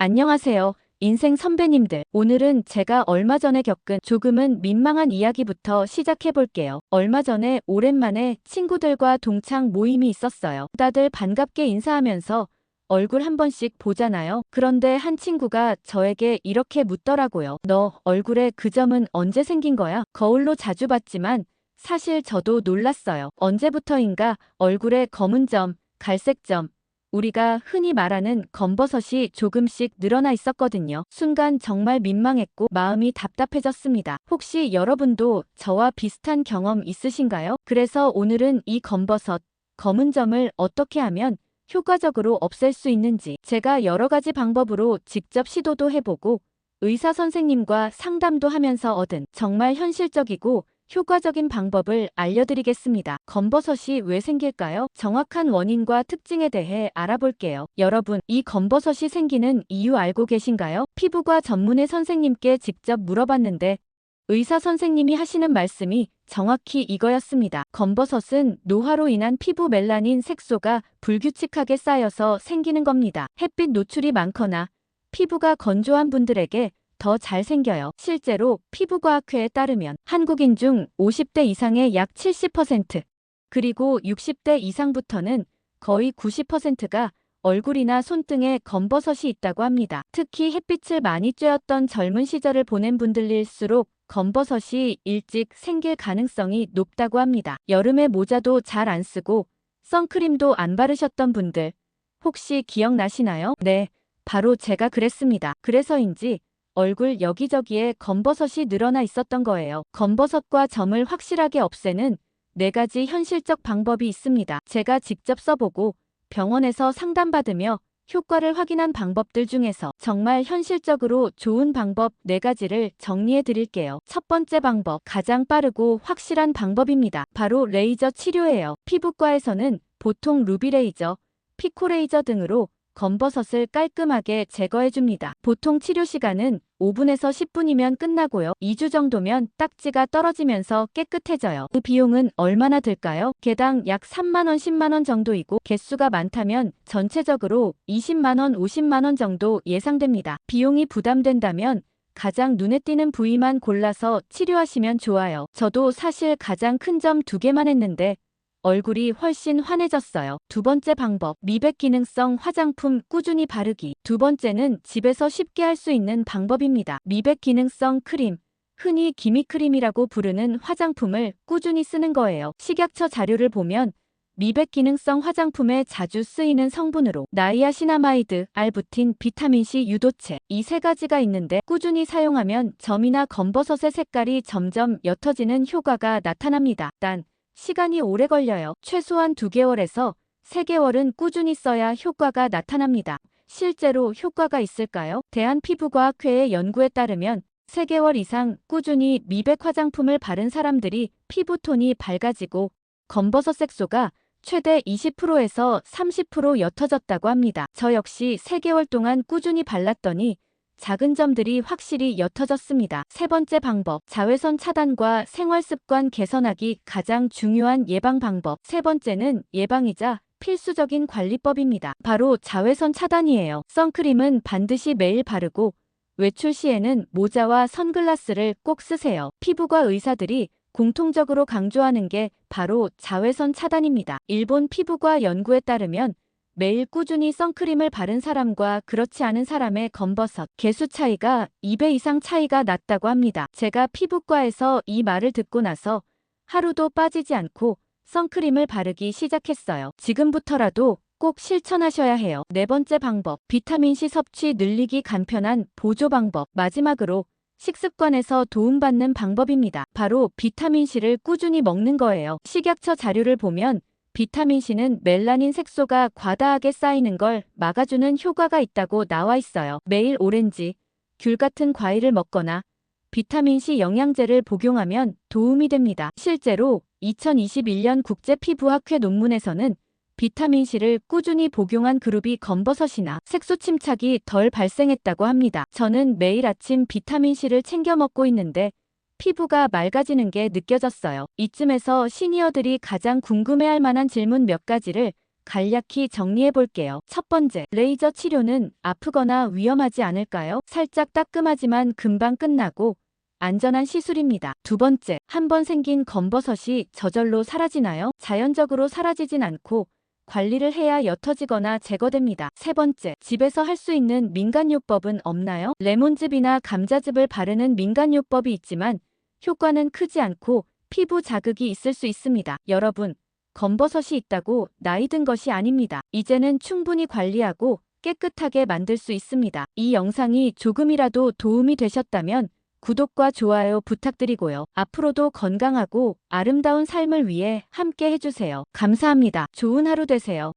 안녕하세요. 인생 선배님들. 오늘은 제가 얼마 전에 겪은 조금은 민망한 이야기부터 시작해 볼게요. 얼마 전에 오랜만에 친구들과 동창 모임이 있었어요. 다들 반갑게 인사하면서 얼굴 한 번씩 보잖아요. 그런데 한 친구가 저에게 이렇게 묻더라고요. 너 얼굴에 그 점은 언제 생긴 거야? 거울로 자주 봤지만 사실 저도 놀랐어요. 언제부터인가 얼굴에 검은 점, 갈색 점, 우리가 흔히 말하는 검버섯이 조금씩 늘어나 있었거든요. 순간 정말 민망했고 마음이 답답해졌습니다. 혹시 여러분도 저와 비슷한 경험 있으신가요? 그래서 오늘은 이 검버섯, 검은 점을 어떻게 하면 효과적으로 없앨 수 있는지 제가 여러 가지 방법으로 직접 시도도 해보고 의사 선생님과 상담도 하면서 얻은 정말 현실적이고 효과적인 방법을 알려드리겠습니다. 검버섯이 왜 생길까요? 정확한 원인과 특징에 대해 알아볼게요. 여러분, 이 검버섯이 생기는 이유 알고 계신가요? 피부과 전문의 선생님께 직접 물어봤는데 의사 선생님이 하시는 말씀이 정확히 이거였습니다. 검버섯은 노화로 인한 피부 멜라닌 색소가 불규칙하게 쌓여서 생기는 겁니다. 햇빛 노출이 많거나 피부가 건조한 분들에게 더 잘 생겨요. 실제로 피부과학회에 따르면 한국인 중 50대 이상의 약 70%, 그리고 60대 이상부터는 거의 90%가 얼굴이나 손등에 검버섯이 있다고 합니다. 특히 햇빛을 많이 쬐었던 젊은 시절을 보낸 분들일수록 검버섯이 일찍 생길 가능성이 높다고 합니다. 여름에 모자도 잘 안 쓰고 선크림도 안 바르셨던 분들 혹시 기억나시나요? 네, 바로 제가 그랬습니다. 그래서인지 얼굴 여기저기에 검버섯이 늘어나 있었던 거예요. 검버섯과 점을 확실하게 없애는 4가지 현실적 방법이 있습니다. 제가 직접 써보고 병원에서 상담받으며 효과를 확인한 방법들 중에서 정말 현실적으로 좋은 방법 4가지를 정리해 드릴게요. 첫 번째 방법, 가장 빠르고 확실한 방법입니다. 바로 레이저 치료예요. 피부과에서는 보통 루비 레이저, 피코 레이저 등으로 검버섯을 깔끔하게 제거해줍니다. 보통 치료 시간은 5분에서 10분이면 끝나고요. 2주 정도면 딱지가 떨어지면서 깨끗해져요. 그 비용은 얼마나 들까요? 개당 약 3만원, 10만원 정도이고 개수가 많다면 전체적으로 20만원, 50만원 정도 예상됩니다. 비용이 부담된다면 가장 눈에 띄는 부위만 골라서 치료하시면 좋아요. 저도 사실 가장 큰 점 2개만 했는데 얼굴이 훨씬 환해졌어요. 두 번째 방법, 미백 기능성 화장품 꾸준히 바르기. 두 번째는 집에서 쉽게 할 수 있는 방법입니다. 미백 기능성 크림, 흔히 기미크림이라고 부르는 화장품을 꾸준히 쓰는 거예요. 식약처 자료를 보면 미백 기능성 화장품에 자주 쓰이는 성분으로 나이아시나마이드, 알부틴, 비타민C, 유도체 이 3가지가 있는데 꾸준히 사용하면 점이나 검버섯의 색깔이 점점 옅어지는 효과가 나타납니다. 단 시간이 오래 걸려요. 최소한 2개월에서 3개월은 꾸준히 써야 효과가 나타납니다. 실제로 효과가 있을까요? 대한피부과학회의 연구에 따르면 3개월 이상 꾸준히 미백 화장품을 바른 사람들이 피부톤이 밝아지고 검버섯 색소가 최대 20%에서 30% 옅어졌다고 합니다. 저 역시 3개월 동안 꾸준히 발랐더니 작은 점들이 확실히 옅어졌습니다. 세 번째 방법, 자외선 차단과 생활습관 개선하기 가장 중요한 예방 방법. 세 번째는 예방이자 필수적인 관리법입니다. 바로 자외선 차단이에요. 선크림은 반드시 매일 바르고 외출 시에는 모자와 선글라스를 꼭 쓰세요. 피부과 의사들이 공통적으로 강조하는 게 바로 자외선 차단입니다. 일본 피부과 연구에 따르면 매일 꾸준히 선크림을 바른 사람과 그렇지 않은 사람의 검버섯 개수 차이가 2배 이상 차이가 났다고 합니다. 제가 피부과에서 이 말을 듣고 나서 하루도 빠지지 않고 선크림을 바르기 시작했어요. 지금부터라도 꼭 실천하셔야 해요. 네 번째 방법, 비타민C 섭취 늘리기 간편한 보조 방법. 마지막으로 식습관에서 도움받는 방법입니다. 바로 비타민C를 꾸준히 먹는 거예요. 식약처 자료를 보면 비타민C는 멜라닌 색소가 과다하게 쌓이는 걸 막아주는 효과가 있다고 나와 있어요. 매일 오렌지, 귤 같은 과일을 먹거나 비타민C 영양제를 복용하면 도움이 됩니다. 실제로 2021년 국제피부학회 논문에서는 비타민C를 꾸준히 복용한 그룹이 검버섯이나 색소 침착이 덜 발생했다고 합니다. 저는 매일 아침 비타민C를 챙겨 먹고 있는데 피부가 맑아지는 게 느껴졌어요. 이쯤에서 시니어들이 가장 궁금해할 만한 질문 몇 가지를 간략히 정리해 볼게요. 첫 번째, 레이저 치료는 아프거나 위험하지 않을까요? 살짝 따끔하지만 금방 끝나고 안전한 시술입니다. 두 번째, 한번 생긴 검버섯이 저절로 사라지나요? 자연적으로 사라지진 않고 관리를 해야 옅어지거나 제거됩니다. 세 번째, 집에서 할 수 있는 민간요법은 없나요? 레몬즙이나 감자즙을 바르는 민간요법이 있지만 효과는 크지 않고 피부 자극이 있을 수 있습니다. 여러분, 검버섯이 있다고 나이 든 것이 아닙니다. 이제는 충분히 관리하고 깨끗하게 만들 수 있습니다. 이 영상이 조금이라도 도움이 되셨다면 구독과 좋아요 부탁드리고요. 앞으로도 건강하고 아름다운 삶을 위해 함께 해주세요. 감사합니다. 좋은 하루 되세요.